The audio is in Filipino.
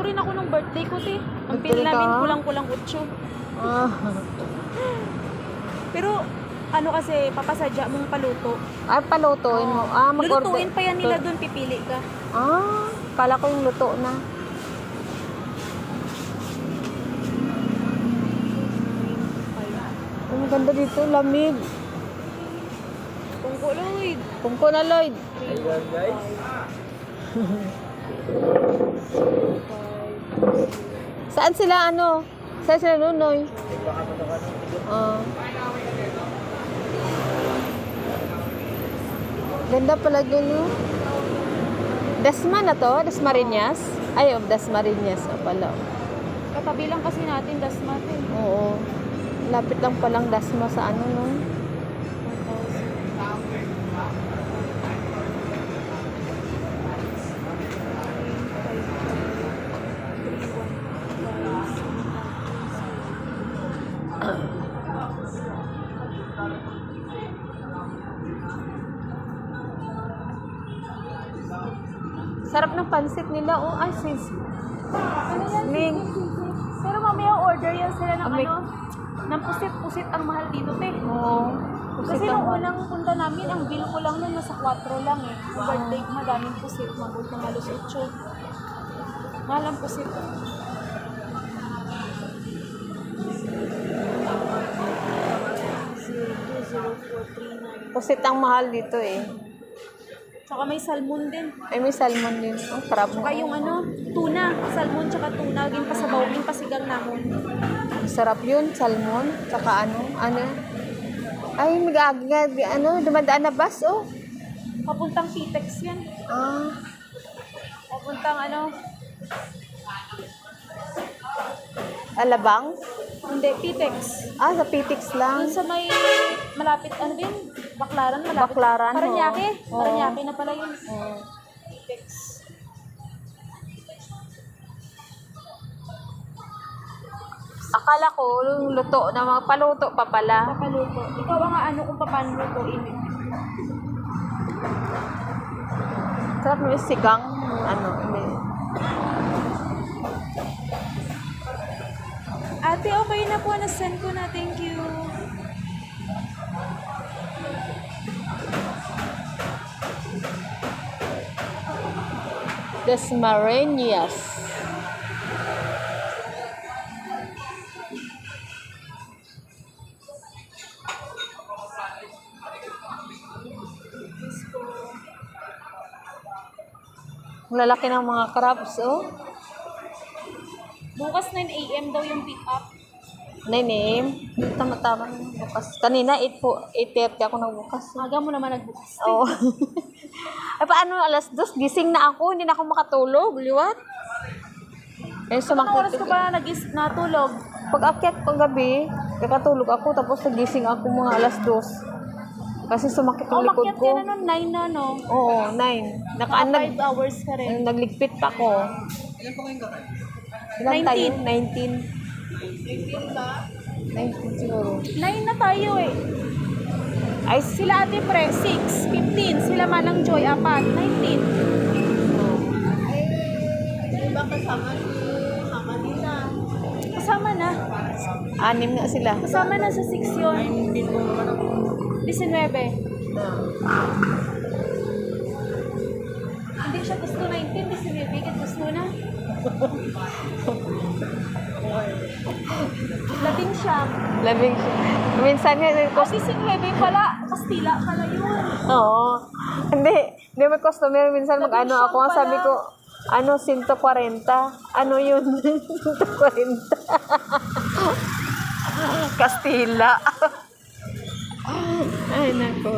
rin ako nung birthday ko, te. Ang Birthday pili namin ka? kulang-kulang 8. Ah. Pero, ano kasi, papasadya mong paluto. Ay, palutuin mo. Ah, mag-order. Lulutuin pa yan nila doon, pipili ka. Ah, kala ko yung luto na. Ang ganda dito, lamig. Tungko, Lloyd. Pungko na, Lloyd. Ayan guys. Saan sila, ano? Saan sila, Nunoy? Ah. Ganda pala dun, no? Dasma na to? Dasmariñas? Ay, Dasmariñas. O pala. Katabi lang kasi natin, Dasmat eh. Oo. Lapit lang palang Dasma sa ano, no? 1,000. Sarap ng pansit nila. Oh, ay, sis. Sling. Pero mamaya order yan sila ng May- ng pusit-pusit ang mahal dito, te. Oo. Kasi nung unang punta namin, ang bill ko lang nun nasa 4 lang eh. Yung birthday ko, madaming pusit, mabot ng halos 8. Mahal ang pusit. Pusit ang mahal dito eh. Tsaka may salmon din. Ay, may salmon din. Ang sarap mo. Tsaka yung tuna. Salmon tsaka tuna. Gin pasabaw, gin pasigang namon. Ang sarap yun, salmon. Tsaka ano. Ay, magagagad. Dumadaan na bus, oh. Papuntang Pitex yan. Ah. Papuntang Alabang? hindi, Pitex. Ah, sa Pitix lang. Doon sa may malapit, din? Baklaran, malapit. Baklaran, Paranaque. oo. Paranaque na pala yun. Oo. Pitex. Akala ko, yung luto na mga paluto pa pala. Papaluto. Ikaw ang kung paano lutuin. Sarap yung sigang. Hindi. Ate, okay na po. Na-send ko na. Thank you. Dasmariñas. Ang lalaki ng mga crabs, oh. Bukas 9 a.m. daw yung pick up. 9 a.m. Tama-tama na bukas. Kanina, 8:30 ako nagbukas. Aga mo naman nagbukas. Oo. Ay, paano alas 2? Gising na ako. Hindi na ako makatulog. Liwat. Eh, Anong oras ko ba natulog? Pag akyat ko gabi, kakatulog ako. Tapos nagising ako mga alas 2. Kasi sumakit yung likod makyat ko. ka na nun. 9 na, no? Oo, 9. Naka 5 hours ka rin. Nagligpit pa ko. Ilan po kayong kakay? Ilan 19. tayo? 19. 19 siguro. 9 na tayo eh. Ay, Sila ate pre, 6, 15. Sila manang Joy, 4, 19. Diba kasama nila? Kasama na. 6 nga sila. Kasama na sa 6 yun. 19 po naman ako. 19. Hindi siya gusto 19, 19. Bakit gusto na? Labing siya. Labing siya. Minsan nga, Ah, 19 pala. Kastila pala yun. oo. Hindi may customer. Minsan Labing mag-ano siyam ako. Ang sabi pala. ko, 140. Ano yun? 140. Kastila. Ay, nako.